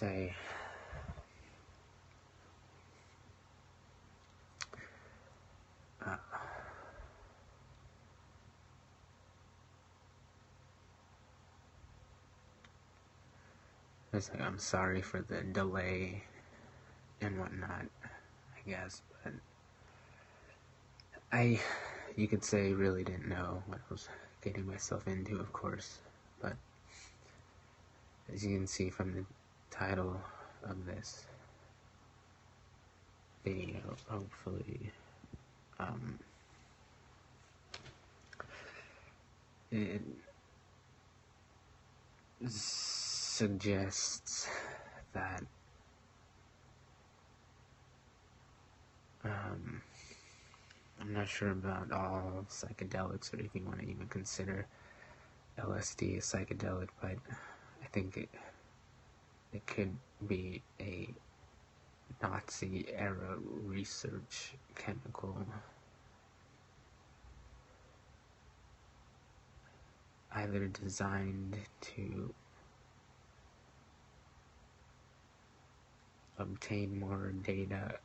say, I'm sorry for the delay and whatnot, I guess, but you could say, really didn't know what I was getting myself into, of course, but as you can see from the title of this video, hopefully, it suggests that I'm not sure about all psychedelics, or if you want to even consider LSD a psychedelic, but I think it could be a Nazi-era research chemical, either designed to obtain more data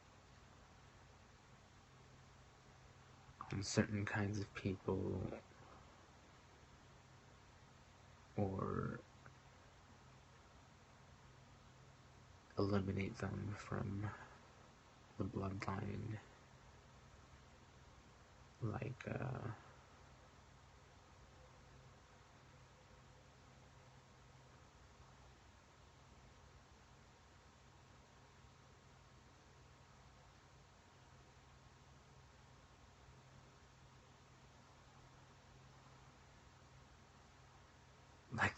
on certain kinds of people, or eliminate them from the bloodline, like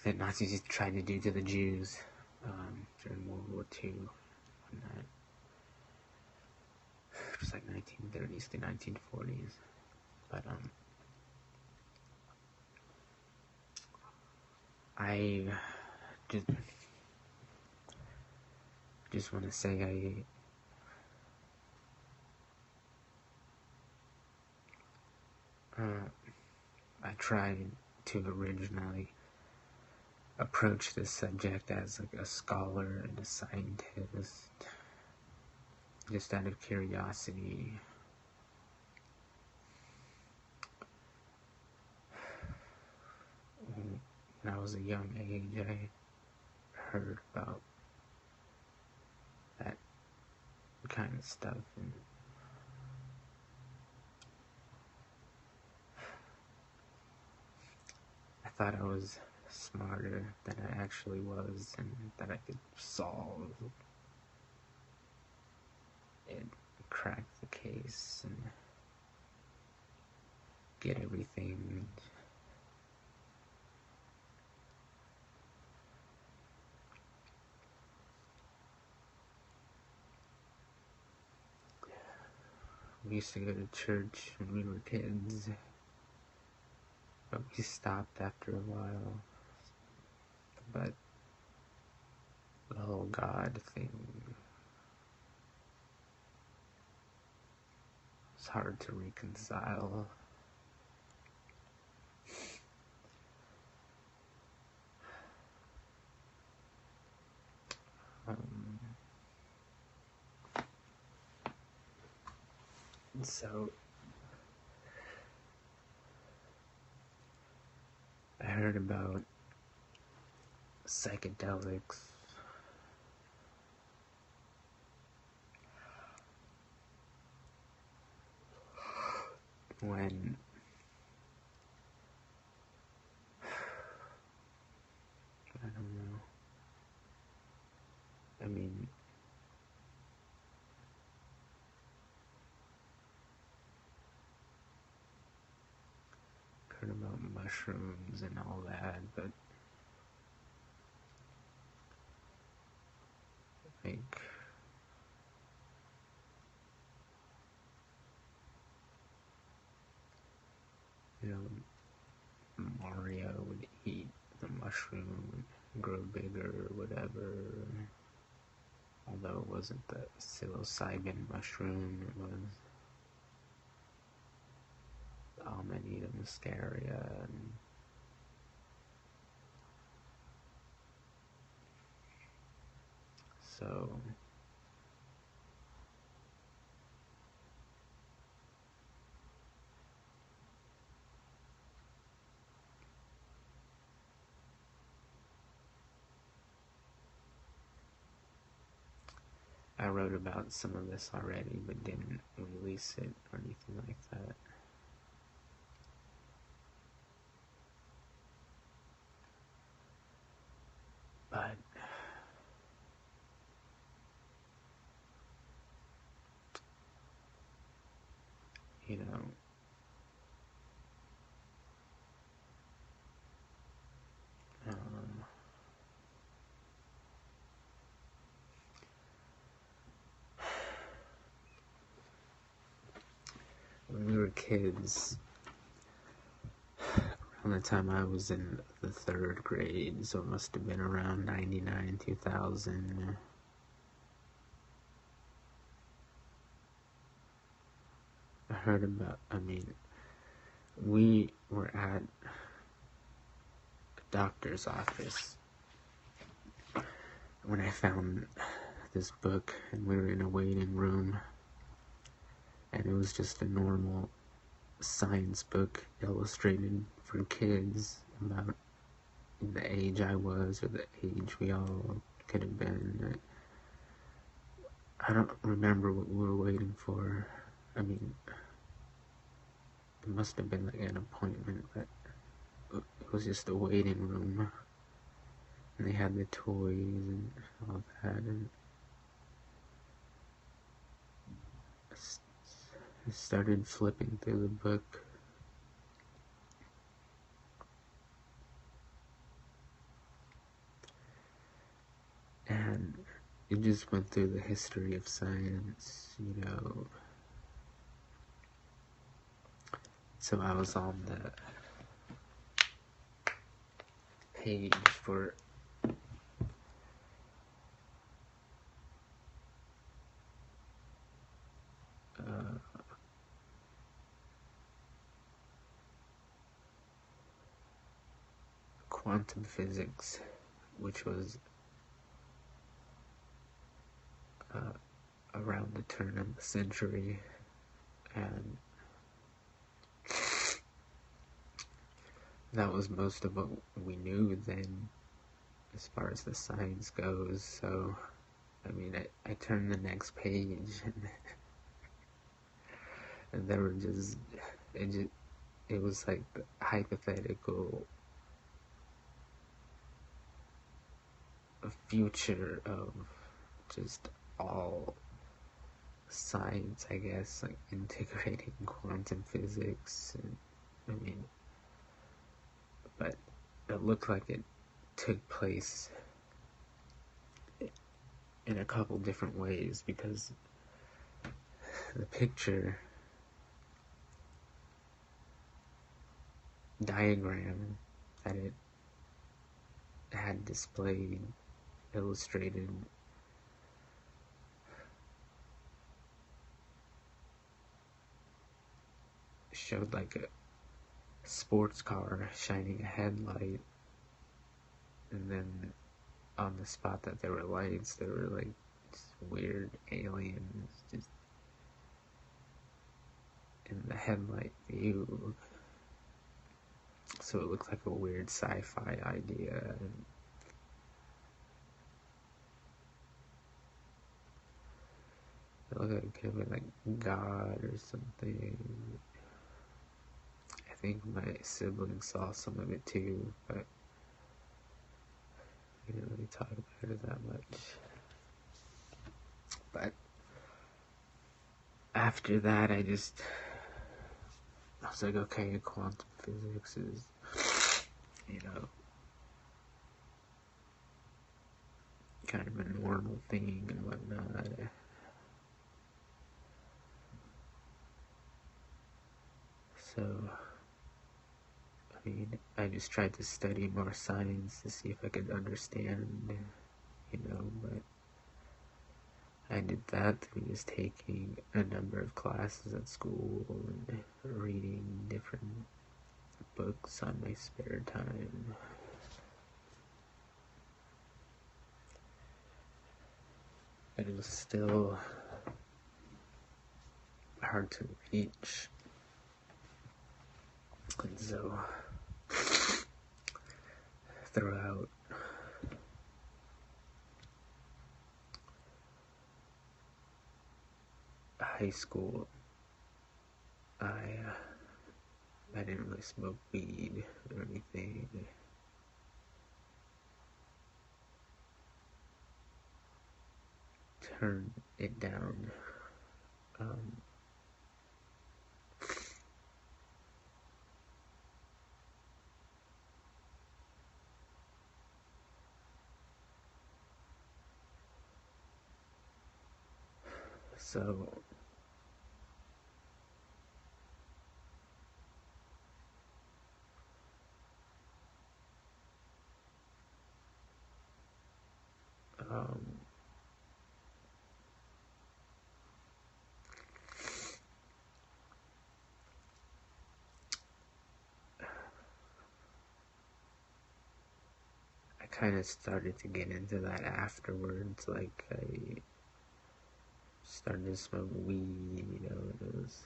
the Nazis tried to do to the Jews during World War II, and that it was like 1930s to 1940s. But I just want to say I tried to originally approach this subject as like a scholar and a scientist, just out of curiosity. When I was a young age, I heard about that kind of stuff, and I thought I was smarter than I actually was, and that I could solve it, crack the case, and get everything. We used to go to church when we were kids, but we stopped after a while. But the whole God thing is hard to reconcile. So I heard about psychedelics when I don't know. I mean, heard about mushrooms and all that, but like Mario would eat the mushroom and grow bigger or whatever. Although it wasn't the psilocybin mushroom, it was Amanita muscaria, and So I wrote about some of this already, but didn't release it or anything like that. But you know, when we were kids, around the time I was in the 3rd grade, so it must have been around 99, 2000. I heard about, we were at a doctor's office when I found this book, and we were in a waiting room, and it was just a normal science book illustrated for kids about the age I was or the age we all could have been. I don't remember what we were waiting for. I mean, it must have been like an appointment, but it was just a waiting room, and they had the toys and all that, and I started flipping through the book, and it just went through the history of science, you know. So I was on the page for quantum physics, which was around the turn of the century, and that was most of what we knew then as far as the science goes. So I mean, I turned the next page, and there were it was like the hypothetical future of just all science, I guess, like integrating quantum physics, and I mean, but it looked like it took place in a couple different ways, because the picture diagram that it had displayed, illustrated, showed like a sports car shining a headlight, and then on the spot that there were lights, there were like weird aliens just in the headlight view. So it looked like a weird sci-fi idea, and it looked like it could have been like God or something. I think my siblings saw some of it too, but we didn't really talk about it that much. But after that, I was like, okay, quantum physics is, you know, kind of a normal thing and whatnot. So, I mean, I just tried to study more science to see if I could understand, you know, but I did that through just taking a number of classes at school and reading different books on my spare time. but it was still hard to reach. And so, throughout high school, I didn't really smoke weed or anything. Turned it down. So I kind of started to get into that afterwards. Like, I started to smoke weed, it was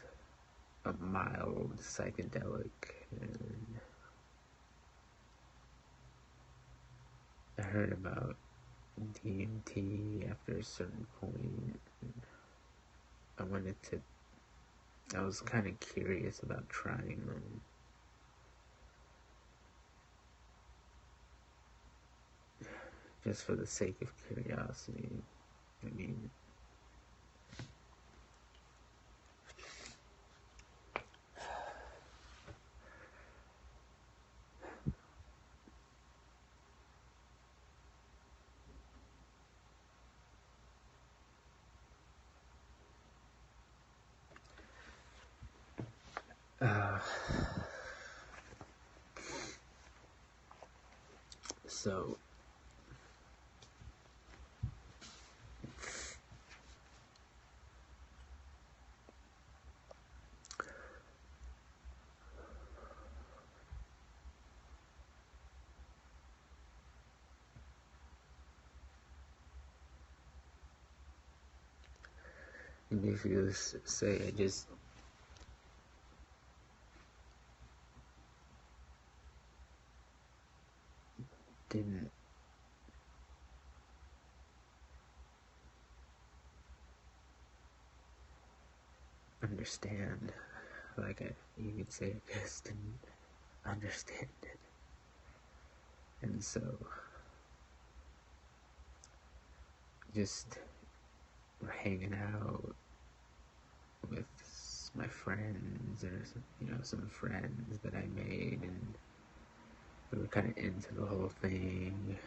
a mild psychedelic, and I heard about DMT after a certain point. I was kind of curious about trying them. Just for the sake of curiosity. I mean, so if you say I just didn't understand, like you could say I just didn't understand it. And so just hanging out with my friends, or some friends that I made, and we were kind of into the whole thing,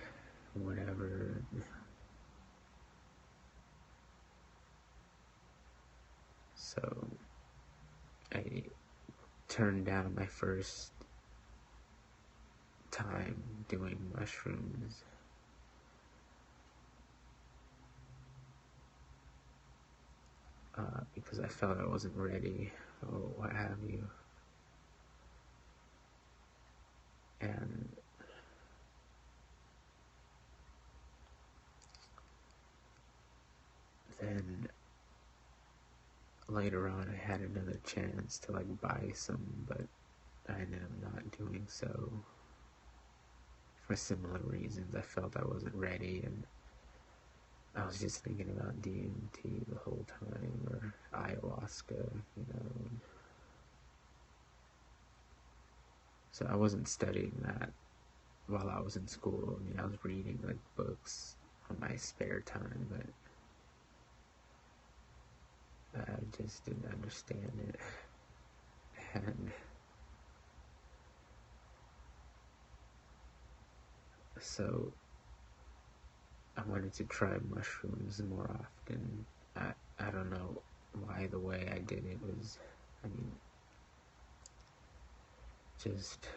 whatever. So I turned down my first time doing mushrooms. Because I felt I wasn't ready, or what have you. And then later on I had another chance to buy some, but I ended up not doing so for similar reasons. I felt I wasn't ready, and I was just thinking about DMT the whole time, or ayahuasca, So I wasn't studying that while I was in school. I mean, I was reading books on my spare time, but I just didn't understand it. And so I wanted to try mushrooms more often. I don't know why the way I did it was, just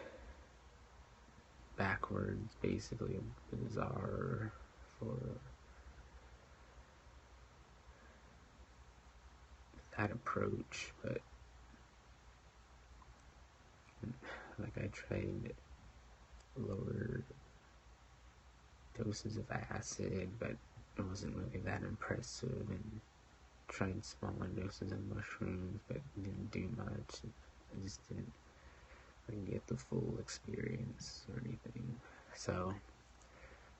backwards, basically bizarre for that approach. But I tried lower doses of acid, but it wasn't really that impressive, and tried smaller doses of mushrooms, but didn't do much. I just didn't get the full experience or anything. So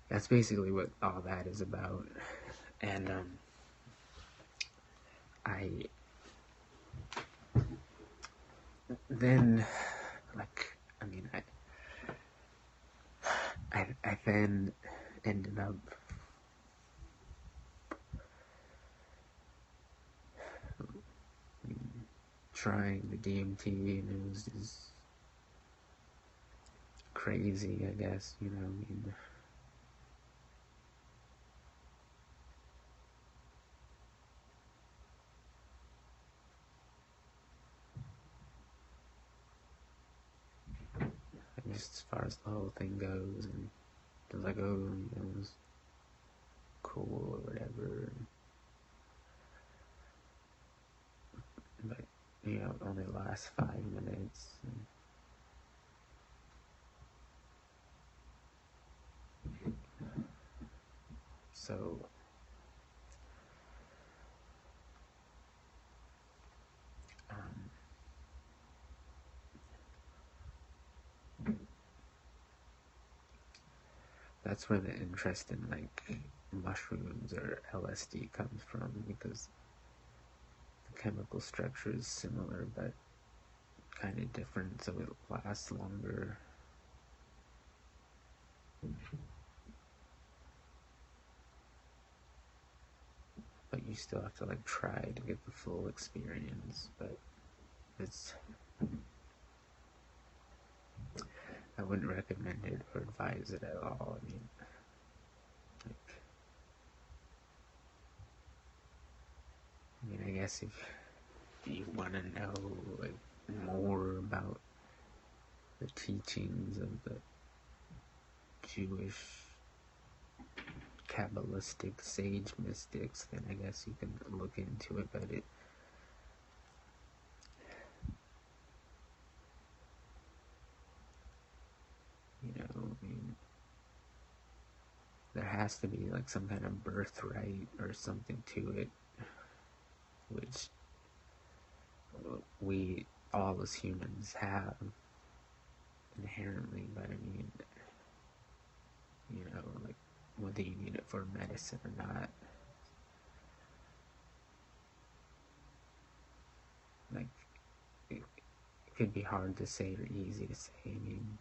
that's basically what all that is about. And I then, like, I mean, I then ended up trying the DMT, and it was just crazy, I guess, you know. I mean, just as far as the whole thing goes, and it was like, oh, you know, it was cool or whatever. But, you know, it only lasts 5 minutes. So, that's where the interest in, like, mushrooms or LSD comes from, because the chemical structure is similar, but kind of different, so it lasts longer. But you still have to, like, try to get the full experience. But it's, I wouldn't recommend it or advise it at all. I mean, I guess if you want to know, like, more about the teachings of the Jewish Kabbalistic sage mystics, then I guess you can look into it. But it, you know, I mean, there has to be, like, some kind of birthright or something to it, which we all as humans have inherently. But I mean, you know, like, whether you need it for medicine or not, like, it could be hard to say or easy to say. I mean,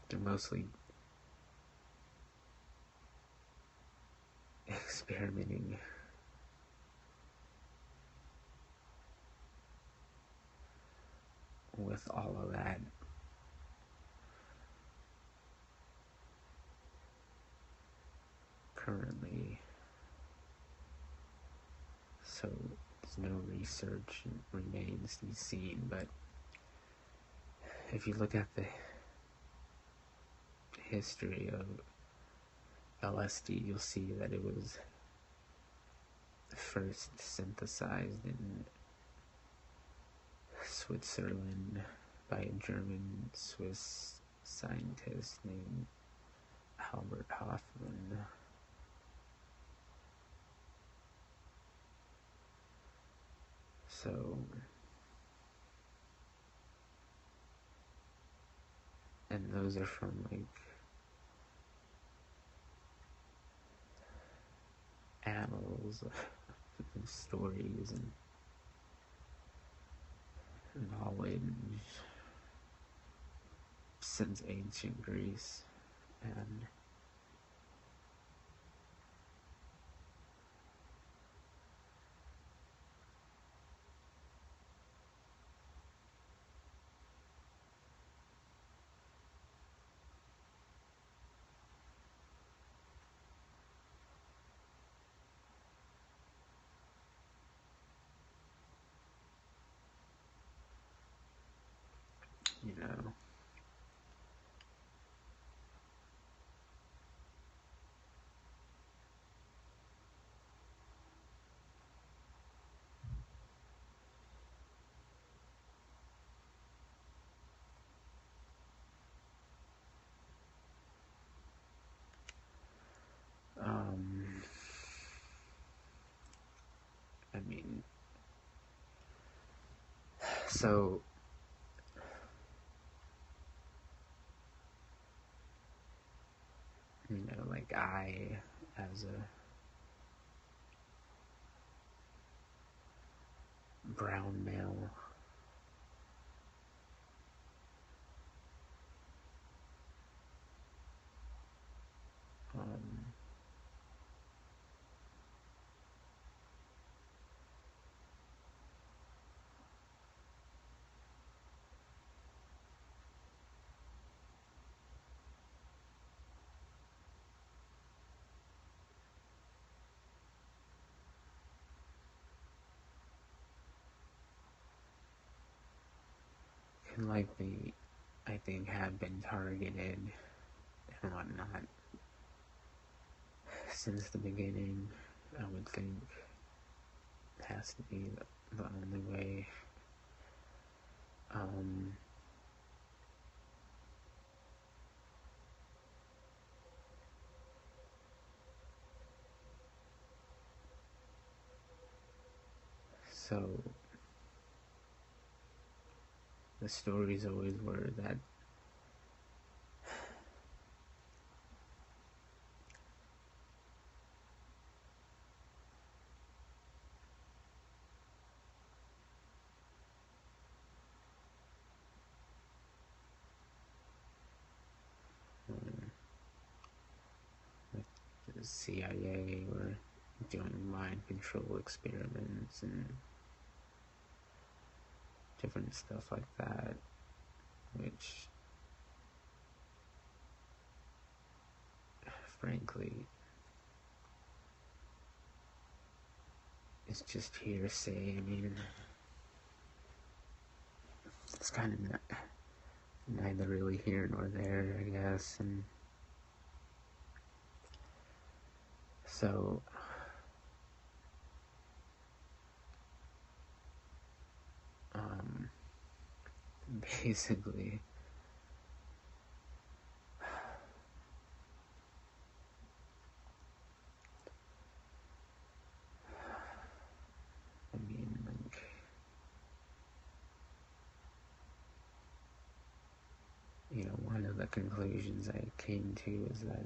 they're mostly experimenting with all of that. Currently, so there's no research, and remains to be seen. But if you look at the history of LSD, you'll see that it was first synthesized in Switzerland by a German Swiss scientist named Albert Hoffman. So, and those are from, like, annals and stories and knowledge since ancient Greece. And you know, I mean, so like I, as a brown male, um, can likely, I think, have been targeted and whatnot since the beginning. I would think it has to be the only way. So the stories always were that like the CIA were doing mind control experiments and different stuff like that, which frankly is just hearsay. I mean, it's kind of neither really here nor there, I guess. And so basically, I mean, like, one of the conclusions I came to is that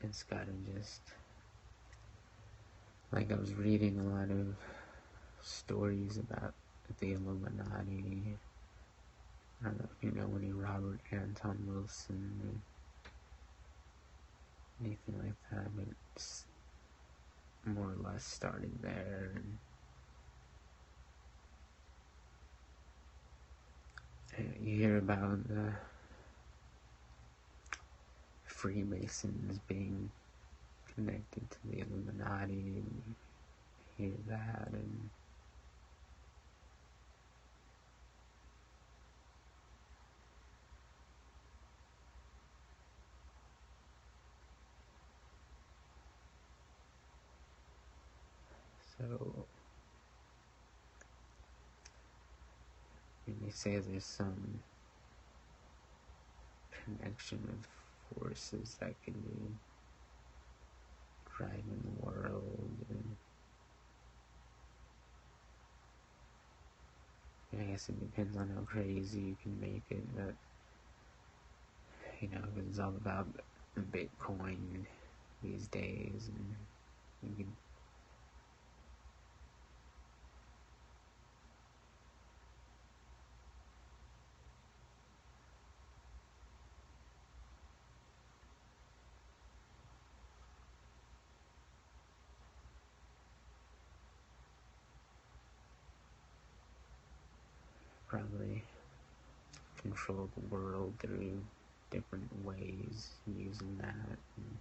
it's gotta just, like, I was reading a lot of stories about the Illuminati. I don't know if you know any Robert Anton Wilson or anything like that, but it's more or less started there. And you hear about the Freemasons being connected to the Illuminati, and you hear that, and so when they say there's some connection with forces that can be driving the world, and I guess it depends on how crazy you can make it, but it's all about Bitcoin these days, and you can probably control the world through different ways using that. And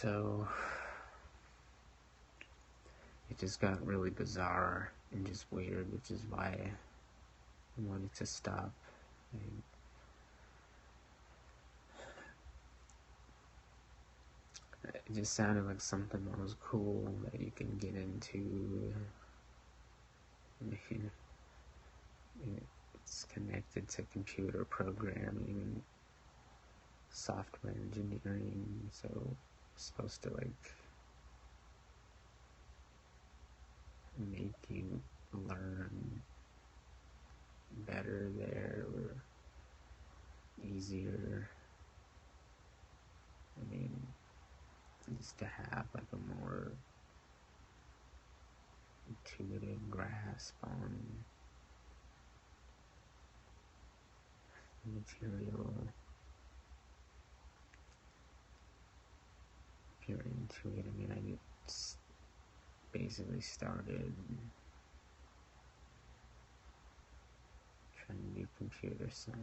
So it just got really bizarre and just weird, which is why I wanted to stop. It just sounded like something that was cool that you can get into. I mean, it's connected to computer programming and software engineering, so it's supposed to like make you learn better there or easier. I mean, just to have like a more intuitive grasp on the material. If you're into it, I mean, I just basically started trying to do computer science.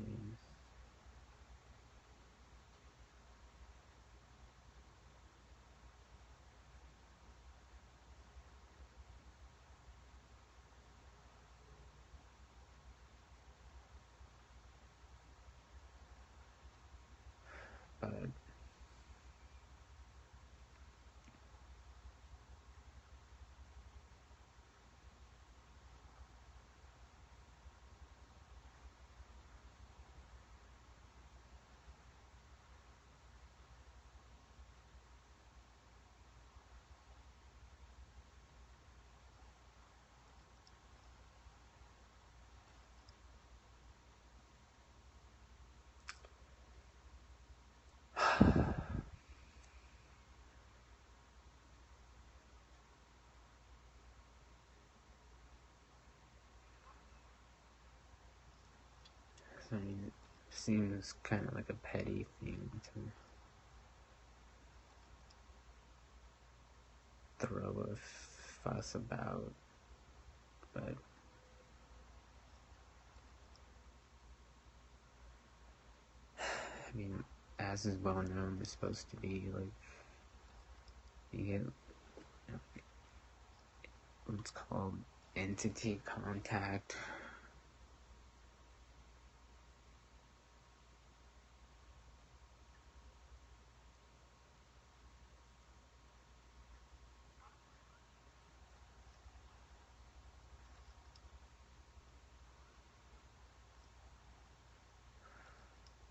But I mean, it seems kind of like a petty thing to throw a fuss about, but I mean, as is well known, it's supposed to be like you get what's called entity contact.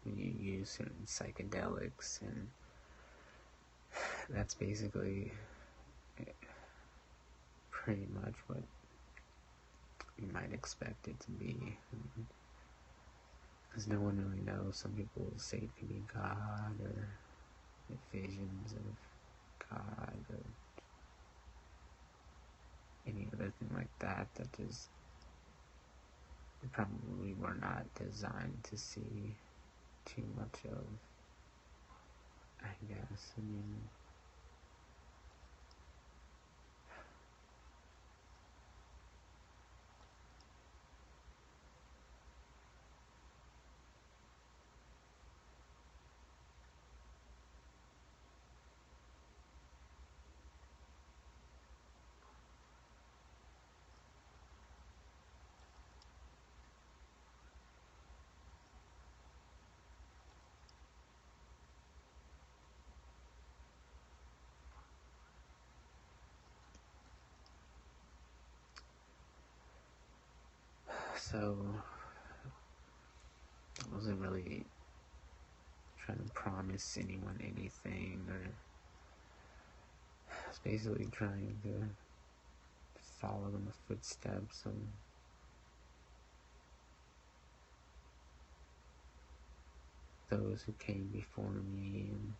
You use certain psychedelics, and that's basically pretty much what you might expect it to be. Because no one really knows. Some people say it could be God or visions of God or any other thing like that that just probably were not designed to see too much of, I guess. I mean, so I wasn't really trying to promise anyone anything, or I was basically trying to follow in the footsteps of those who came before me, and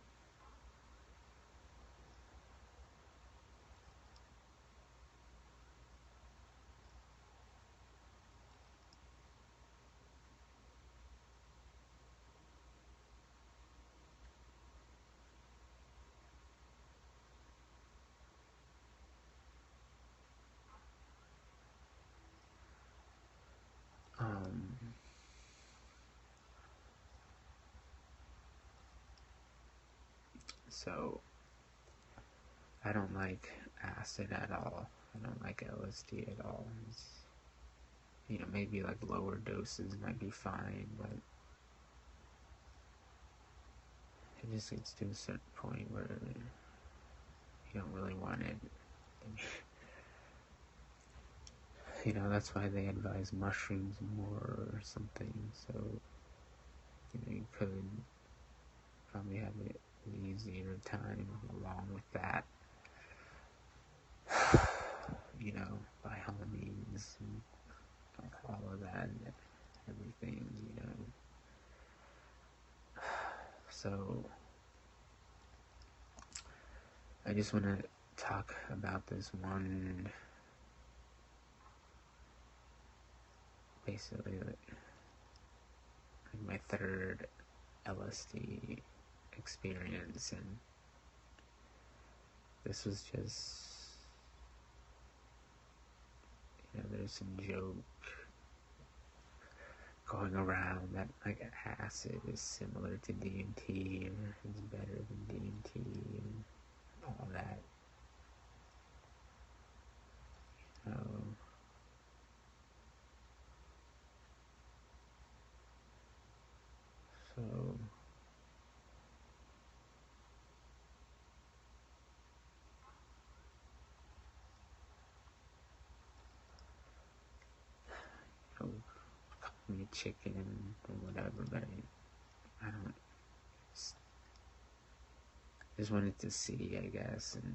um, so I don't like acid at all. I don't like LSD at all. Maybe like lower doses might be fine, but it just gets to a certain point where you don't really want it. That's why they advise mushrooms more or something, so you could probably have an easier time along with that. By all means, and all of that and everything, So, I just want to talk about this one, basically, like my third LSD experience, and this was just, there's some joke going around that like acid is similar to DMT or it's better than DMT and all that. So call me chicken or whatever, but I don't. Just wanted to see, I guess, and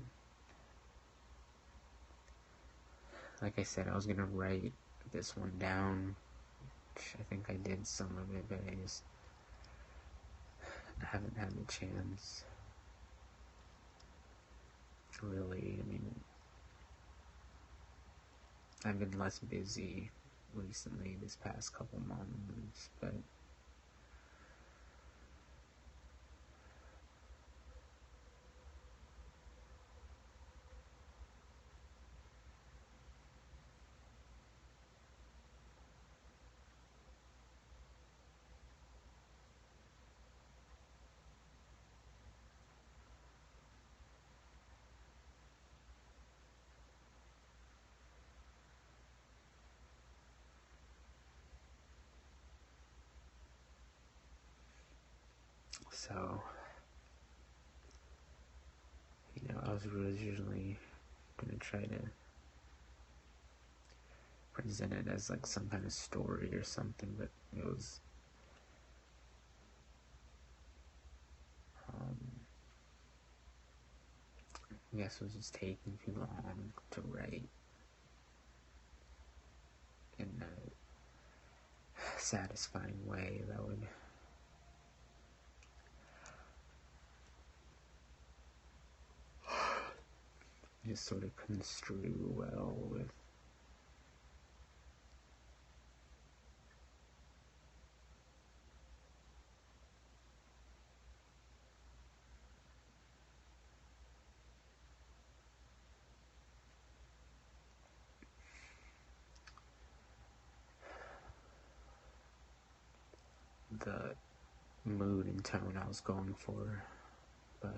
like I said, I was gonna write this one down. I think I did some of it, but I haven't had the chance. Really, I've been less busy recently this past couple months, but so I was originally gonna try to present it as like some kind of story or something, but it was I guess it was just taking too long to write in a satisfying way that would just sort of construe well with the mood and tone I was going for, but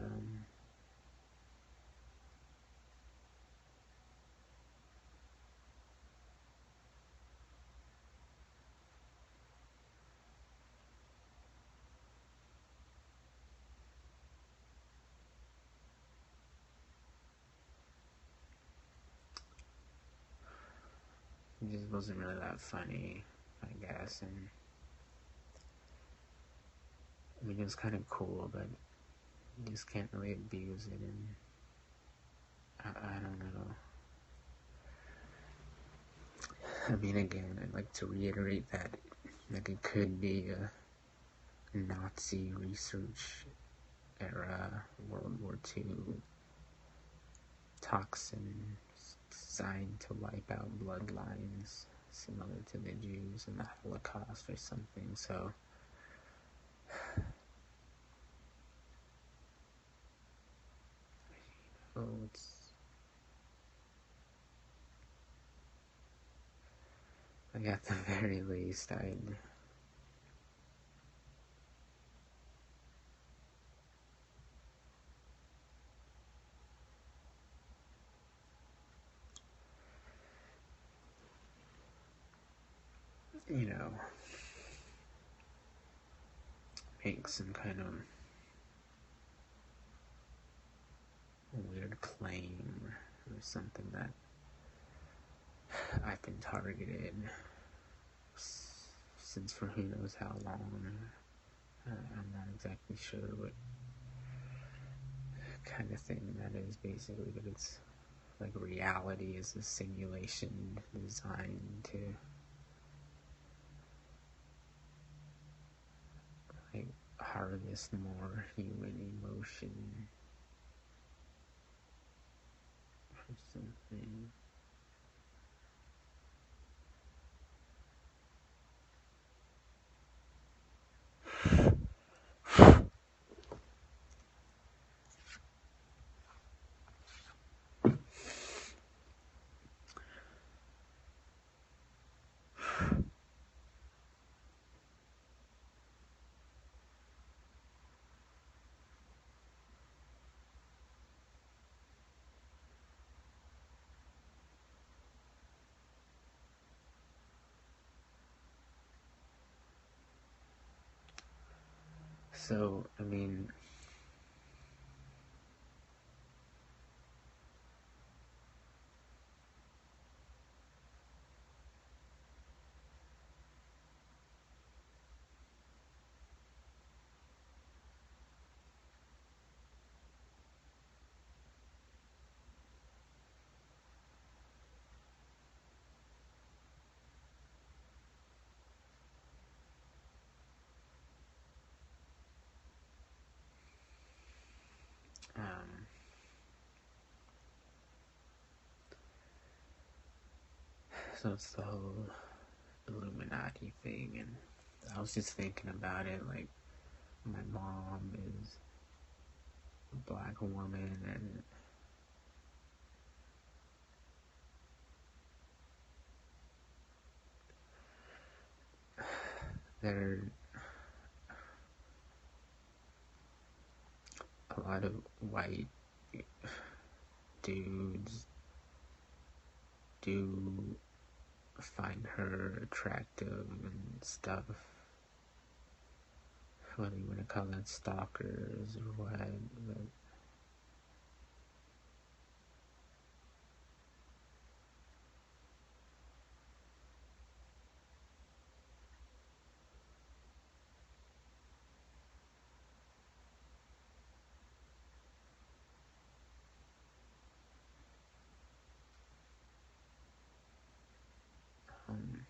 it just wasn't really that funny, I guess, and it was kind of cool, but you just can't really abuse it, and I don't know. Again, I'd like to reiterate that like it could be a Nazi research era World War II toxin designed to wipe out bloodlines similar to the Jews in the Holocaust or something, so like at the very least you know, make some kind of weird claim or something that I've been targeted since for who knows how long. I'm not exactly sure what kind of thing that is basically, but it's like reality is a simulation designed to like harvest more human emotion or something. So, I mean, um, so it's the whole Illuminati thing, and I was just thinking about it, like, my mom is a black woman, and there are a lot of white dudes do find her attractive and stuff, whether you want to call it stalkers or what, but um,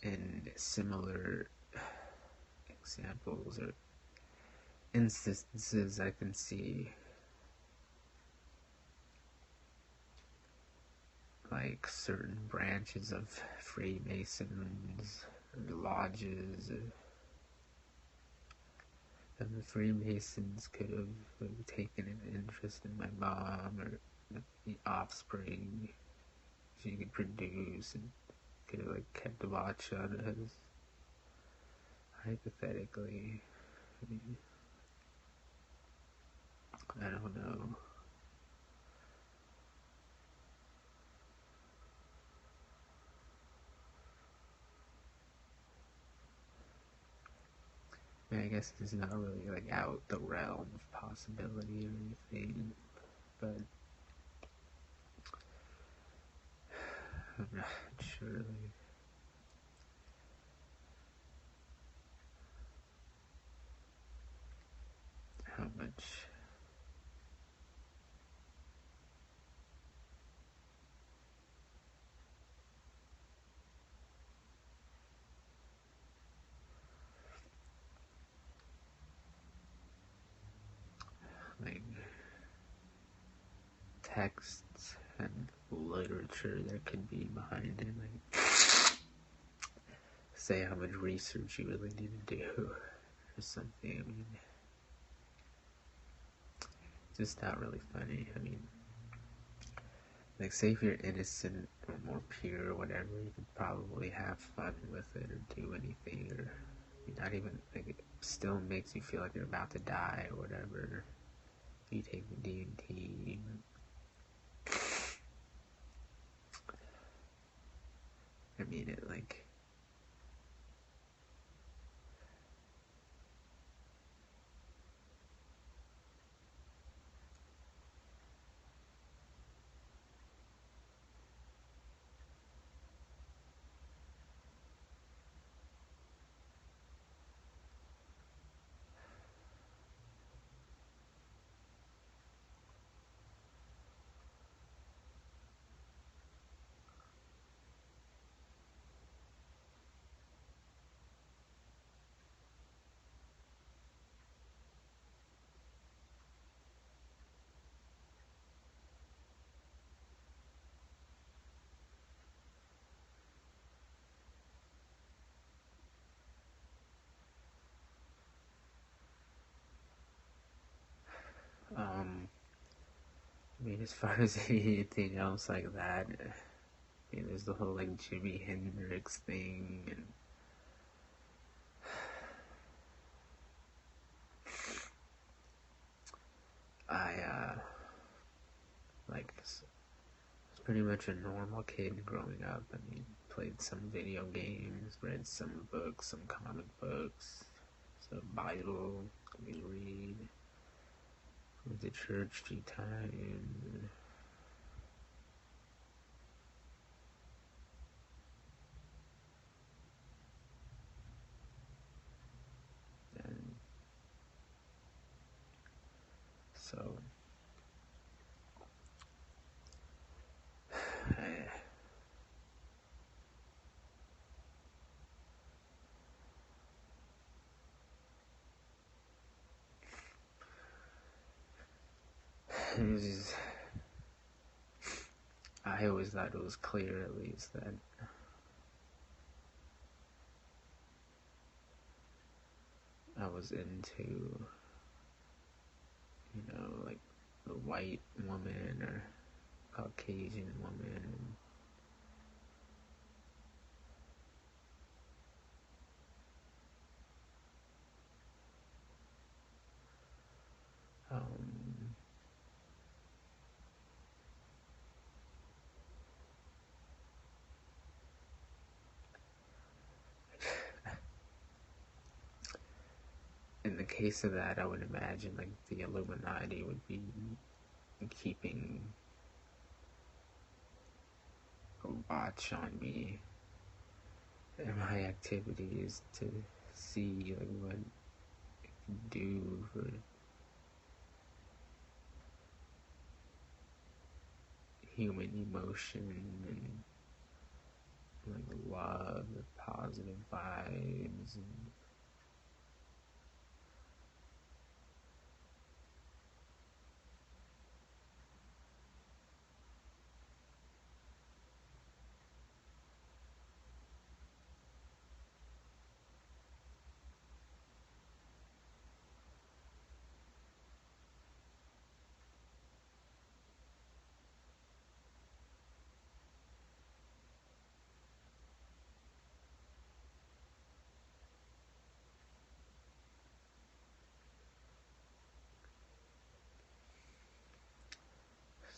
in similar examples or instances, I can see like certain branches of Freemasons or lodges, and the Freemasons could have like, taken an interest in my mom or the offspring she could produce, and could have like kept watch on us. Hypothetically, I mean, I don't know. I mean, I guess it's not really like out the realm of possibility or anything, but I'm not sure like, how much like texts and literature there could be behind it. Like, say how much research you really need to do or something. I mean, it's just not really funny. I mean, like, say if you're innocent or more pure or whatever, you could probably have fun with it or do anything, or not even, like, it still makes you feel like you're about to die or whatever. You take the DMT, I mean, it like, I mean, as far as anything else like that, I mean, there's the whole like Jimi Hendrix thing, and I like was pretty much a normal kid growing up. I mean, played some video games, read some books, some comic books, some Bible, we read, went to church 3 times. And so I always thought it was clear, at least, that I was into, like the white woman or Caucasian woman. Um, in the case of that, I would imagine like the Illuminati would be keeping a watch on me and my activities to see like what I can do for human emotion and like love, the positive vibes, and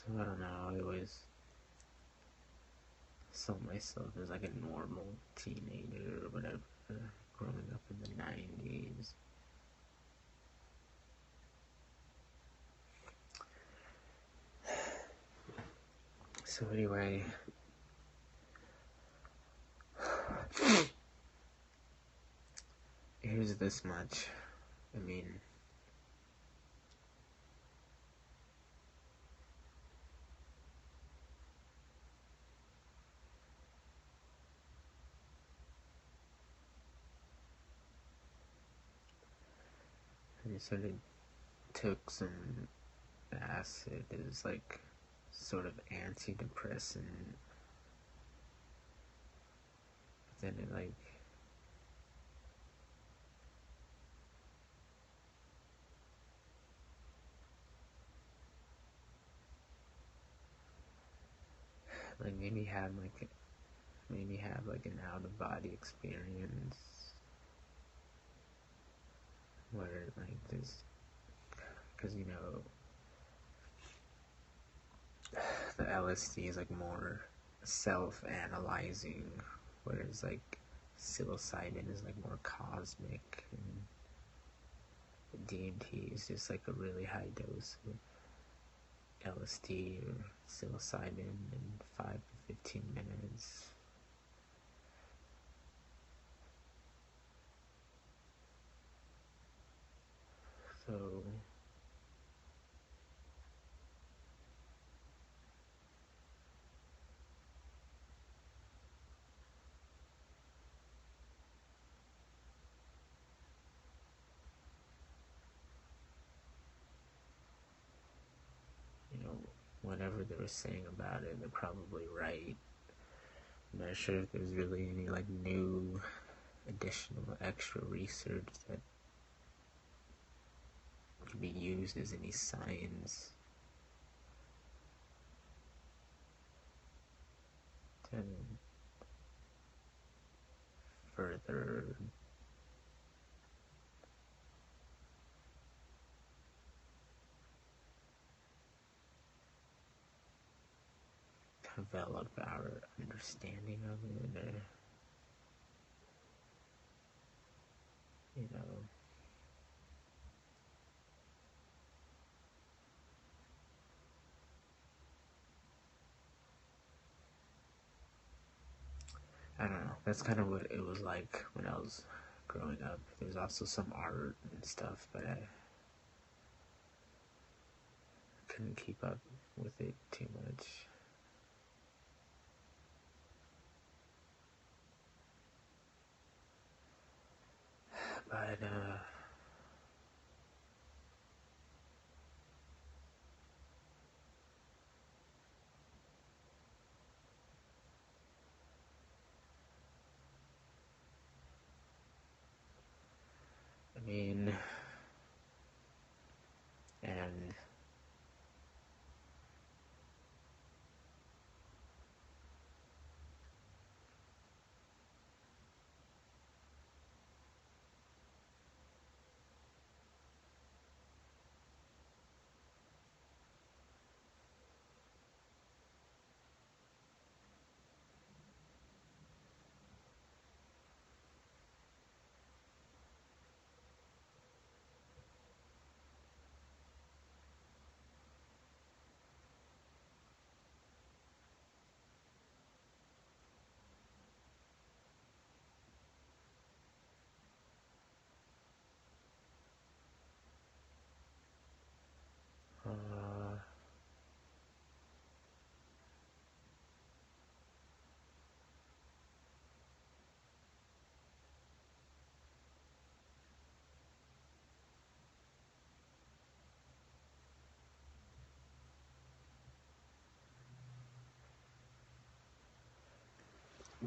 so I don't know. I always saw myself as like a normal teenager or whatever, growing up in the 90s. So anyway, here's this much. I mean, I sort of took some acid as like sort of antidepressant, but then it like maybe have like an out of body experience where like this, because the LSD is like more self-analyzing, whereas like psilocybin is like more cosmic, and DMT is just like a really high dose of LSD or psilocybin in 5 to 15 minutes. So whatever they were saying about it, they're probably right. I'm not sure if there's really any like new additional extra research that could be used as any science to further develop our understanding of it, or I don't know. That's kind of what it was like when I was growing up. There's also some art and stuff, but I couldn't keep up with it too much. But I mean, and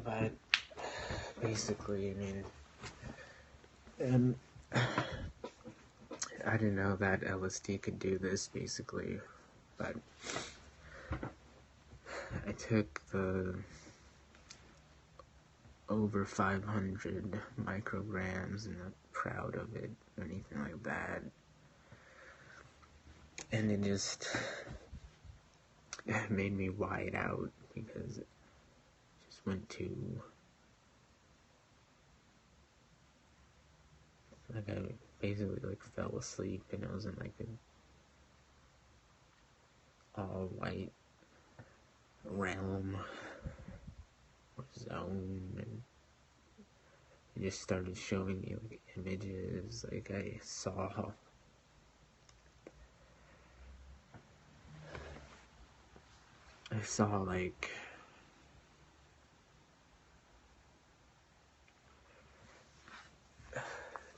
but basically, I mean, I didn't know that LSD could do this, basically, but I took the over 500 micrograms and not proud of it or anything like that. And it just made me wide out because it just went to like I basically like fell asleep, and I was in like an all white realm or zone, and it just started showing me like images. Like I saw like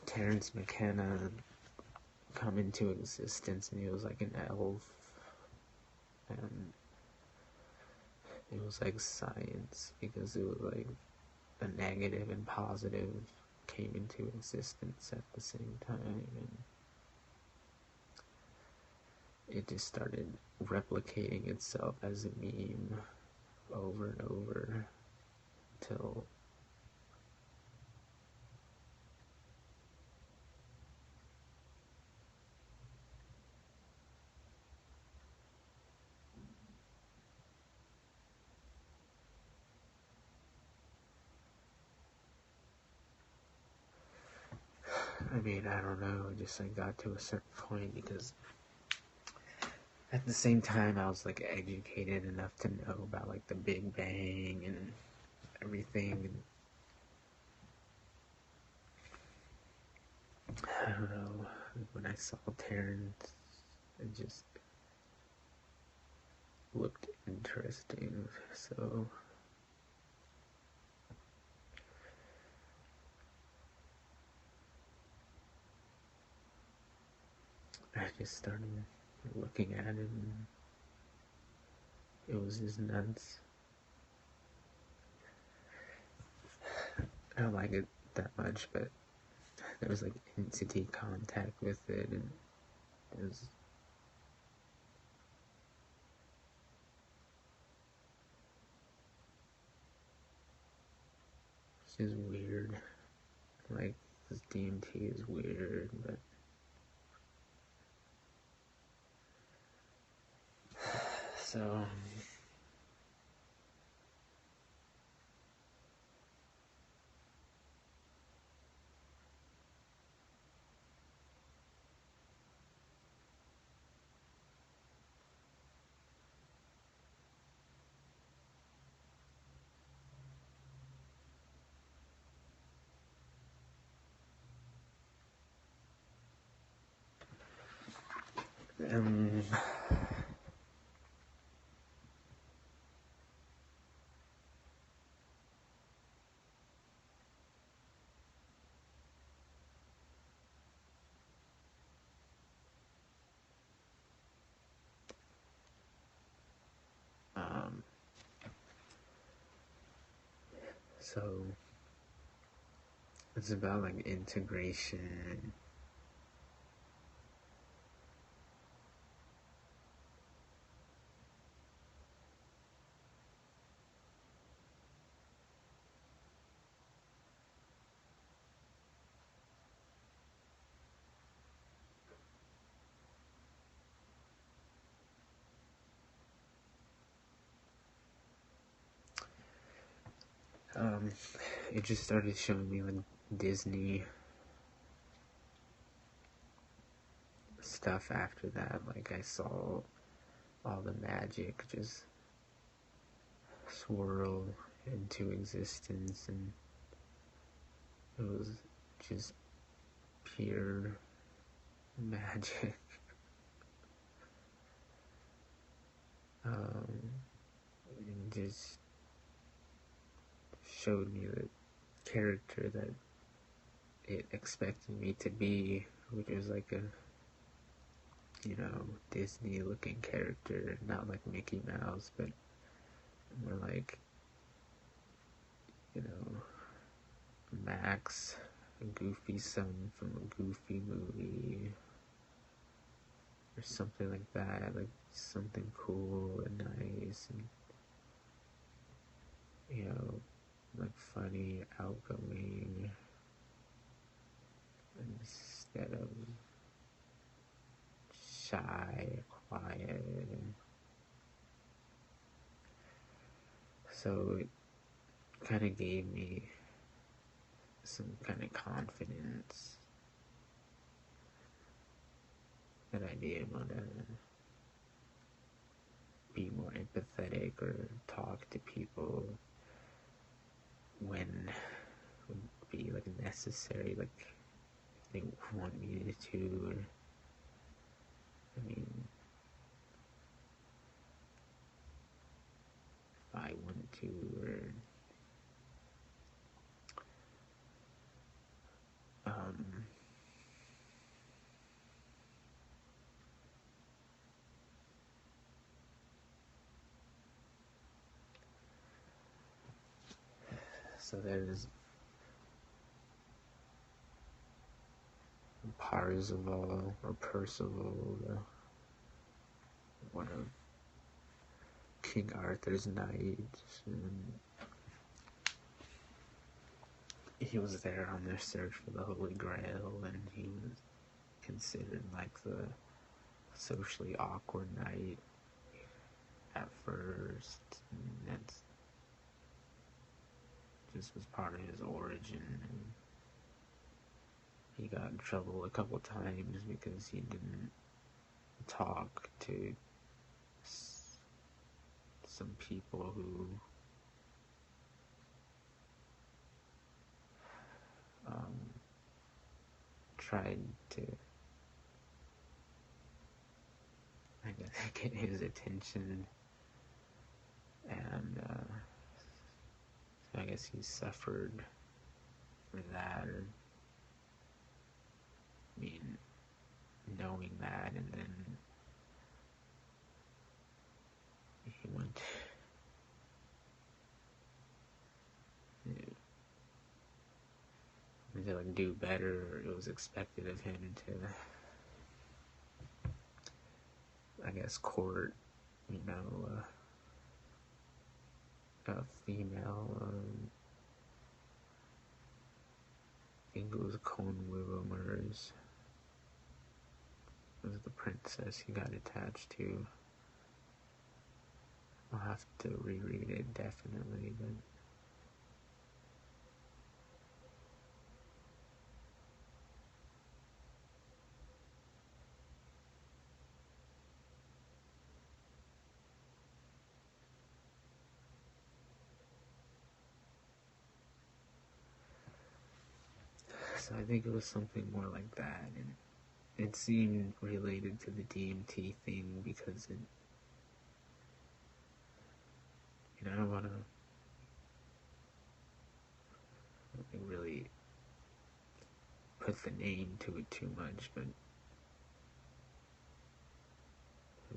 Terrence McKenna come into existence, and he was like an elf, and it was like science because it was like a negative and positive came into existence at the same time, and it just started replicating itself as a meme over and over till I mean, I don't know, I just like got to a certain point because at the same time I was like educated enough to know about like the Big Bang and everything, and I don't know, when I saw Terrence, it just looked interesting, so I just started looking at him. It was just nuts. I don't like it that much, but there was like entity contact with it, and it was just weird. Like, this DMT is weird, but so um um so it's about like integration. Um, it just started showing me like Disney stuff after that. Like, I saw all the magic just swirl into existence, and it was just pure magic. And just showed me the character that it expected me to be, which was like a, Disney looking character, not like Mickey Mouse, but more like, Max, a goofy son from a goofy movie, or something like that, like something cool and nice, and, like funny, outgoing, instead of shy, quiet. So it kind of gave me some kind of confidence that I'd be able to be more empathetic or talk to people when would be like necessary, like if they want me to, or I mean, if I want to, or so there's Parzival or Percival, one of King Arthur's knights, and he was there on their search for the Holy Grail, and he was considered like the socially awkward knight at first, and that's just was part of his origin. And he got in trouble a couple times because he didn't talk to some people who tried to, I guess, get his attention, and so I guess he suffered for that. Or, I mean, knowing that, and then he went to like do better. It was expected of him to, I guess, court, you know, a female. I think it was Conwill Murs. It was the princess he got attached to. I'll have to reread it definitely, but so I think it was something more like that, and it seemed related to the DMT thing because it, you know, I don't want to really put the name to it too much, but it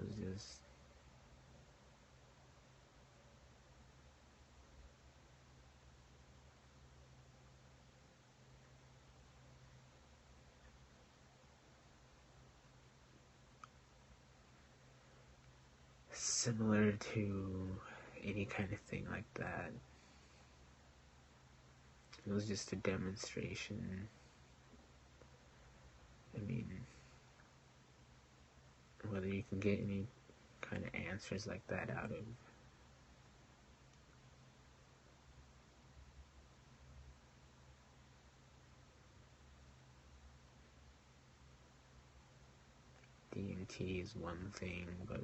was just similar to any kind of thing like that. It was just a demonstration. I mean, whether you can get any kind of answers like that out of DMT is one thing, but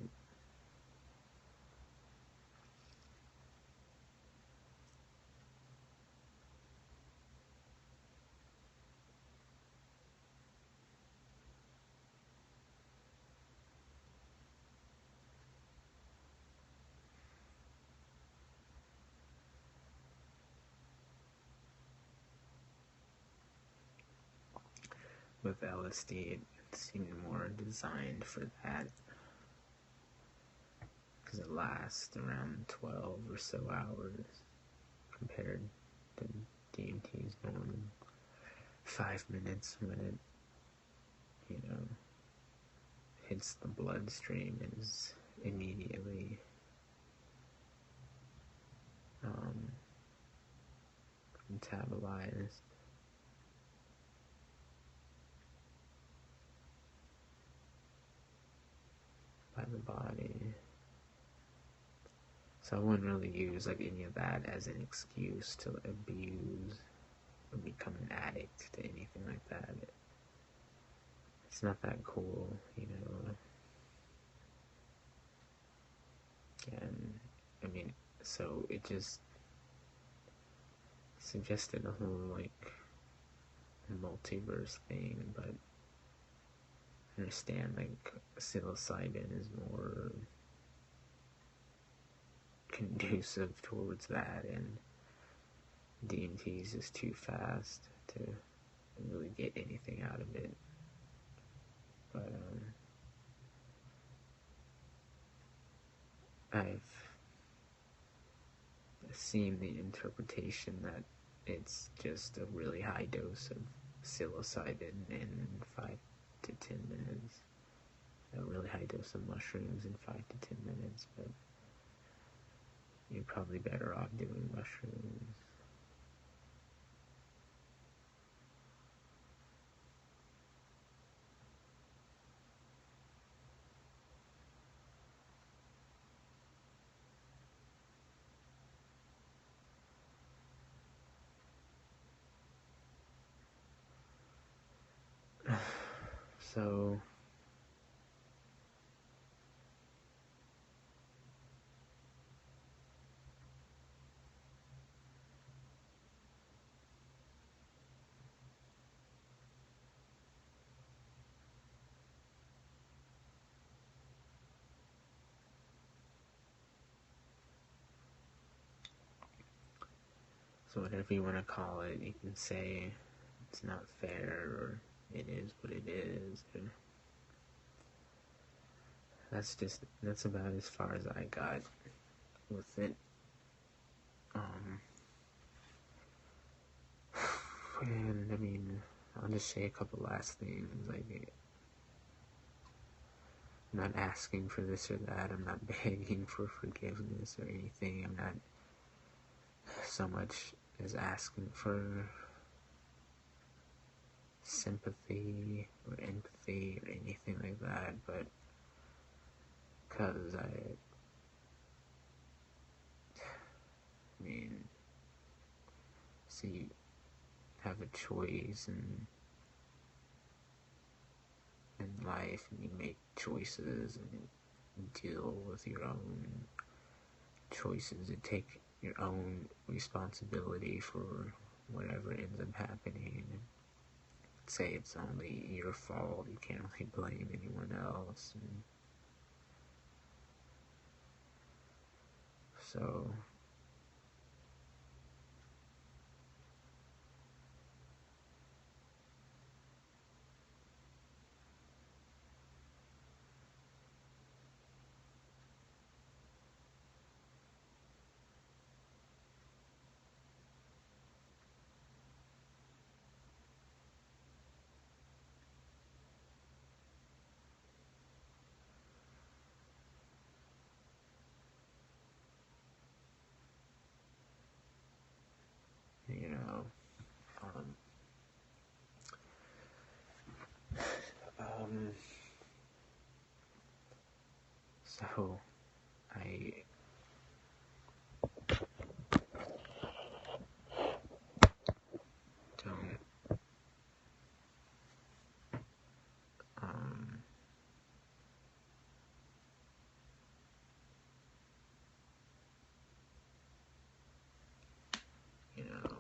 with LSD, it seemed more designed for that because it lasts around 12 or so hours compared to DMT's normal 5 minutes when it, you know, hits the bloodstream and is immediately metabolized. By the body. So I wouldn't really use like any of that as an excuse to abuse or become an addict to anything like that. It's not that cool, you know. And I mean, so it just suggested a whole like multiverse thing, but I understand like psilocybin is more conducive towards that, and DMT is just too fast to really get anything out of it. But I've seen the interpretation that it's just a really high dose of psilocybin in 5 to 10 minutes. A really high dose of mushrooms in 5 to 10 minutes, but you're probably better off doing mushrooms. So whatever you want to call it, you can say it's not fair, or it is what it is. That's about as far as I got with it. And I mean, I'll just say a couple last things. Like, I'm not asking for this or that. I'm not begging for forgiveness or anything. I'm not so much as asking for sympathy or empathy or anything like that, but because I mean, so you have a choice in life, and you make choices and deal with your own choices and take your own responsibility for whatever ends up happening. And say it's only your fault, you can't really blame anyone else. And so you know, so I don't you know,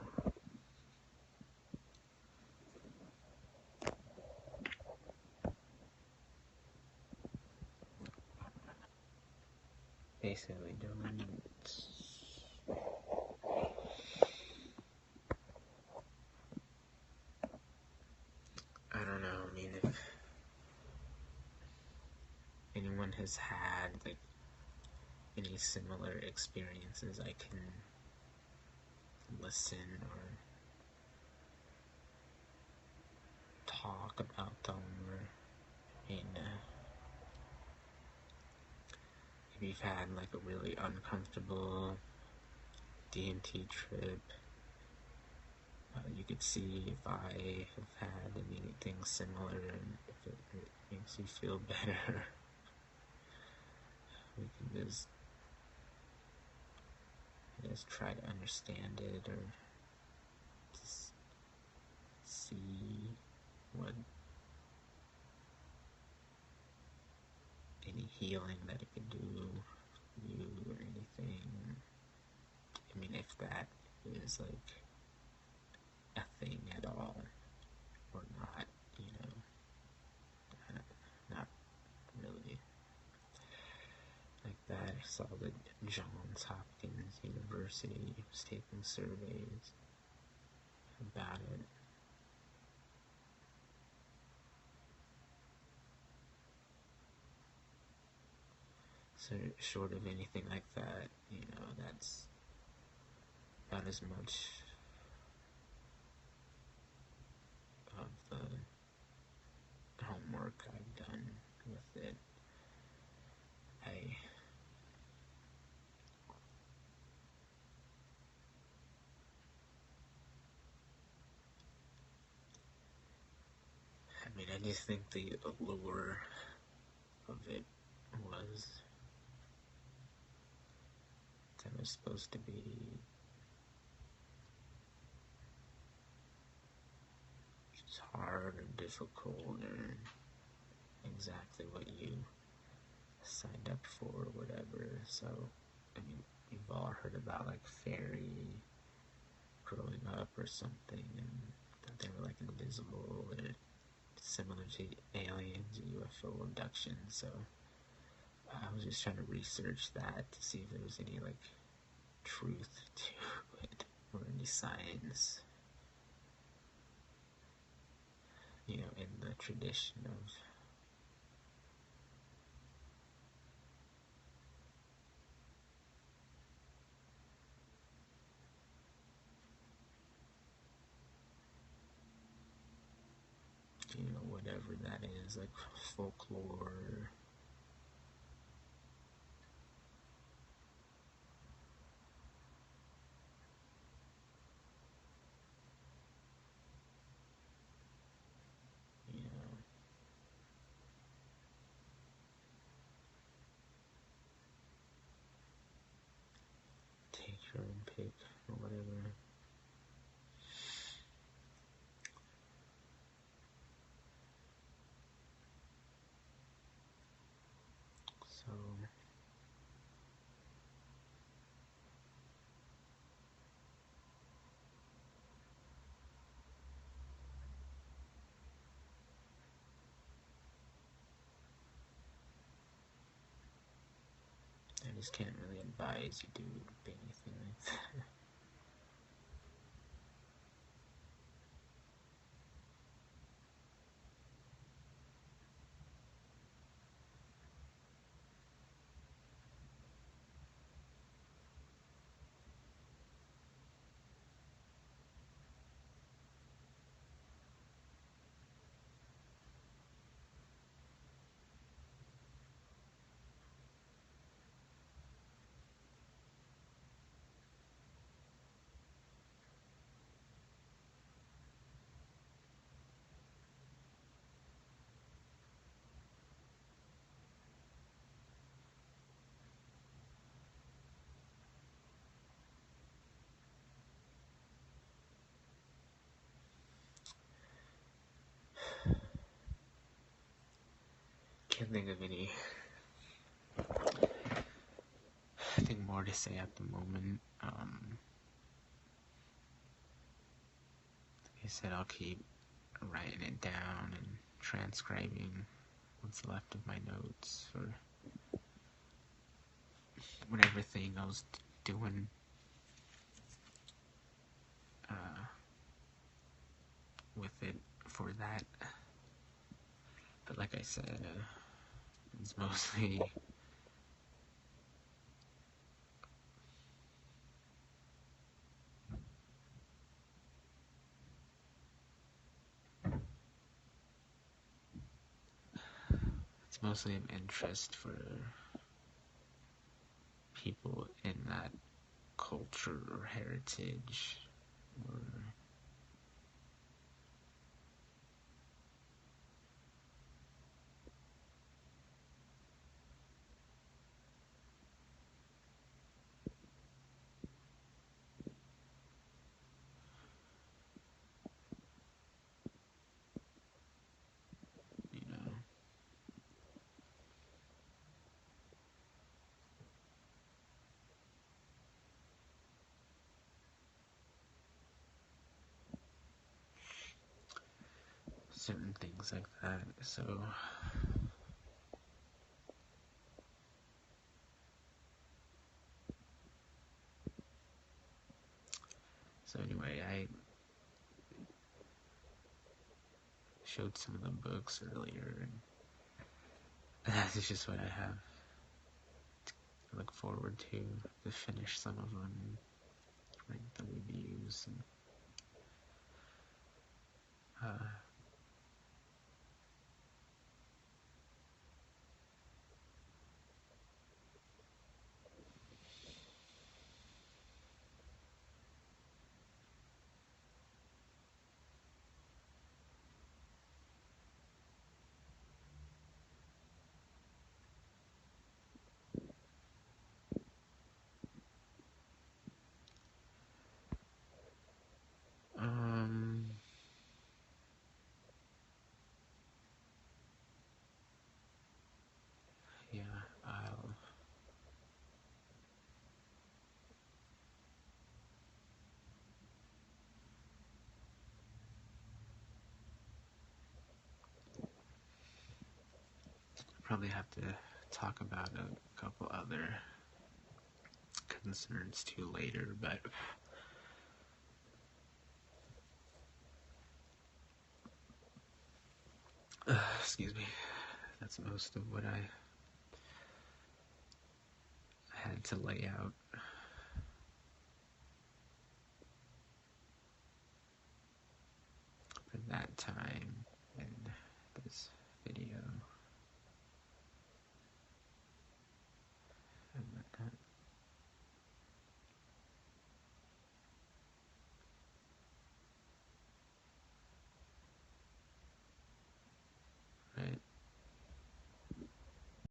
basically don't, I don't know, I mean, if anyone has had like any similar experiences, I can listen or talk about them, or in if you've had like a really uncomfortable DMT trip, you could see if I have had anything similar, and if it makes you feel better, we can just try to understand it, or just see what any healing that it could do for you or anything. I mean, if that is like a thing at all or not, you know, not really like that. I saw that Johns Hopkins University was taking surveys about it. So short of anything like that, you know, that's about as much of the homework I've done with it. I mean, I just think the allure of it was that it was supposed to be just hard or difficult or exactly what you signed up for or whatever. So, I mean, you've all heard about like fairy growing up or something, and that they were like invisible or similar to aliens or UFO abduction. So I was just trying to research that to see if there was any like truth to it or any signs, in the tradition of whatever that is, like folklore. You know, take your own pick or whatever. So I just can't really advise you do anything like that. Can't think of anything more to say at the moment. Like I said, I'll keep writing it down and transcribing what's left of my notes or whatever thing I was doing with it for that. But like I said, it's mostly an interest for people in that culture or heritage or you know certain things like that. So anyway, I showed some of the books earlier, and that's just what I have to look forward to finish some of them and write the reviews. And probably have to talk about a couple other concerns too later, but excuse me, that's most of what I had to lay out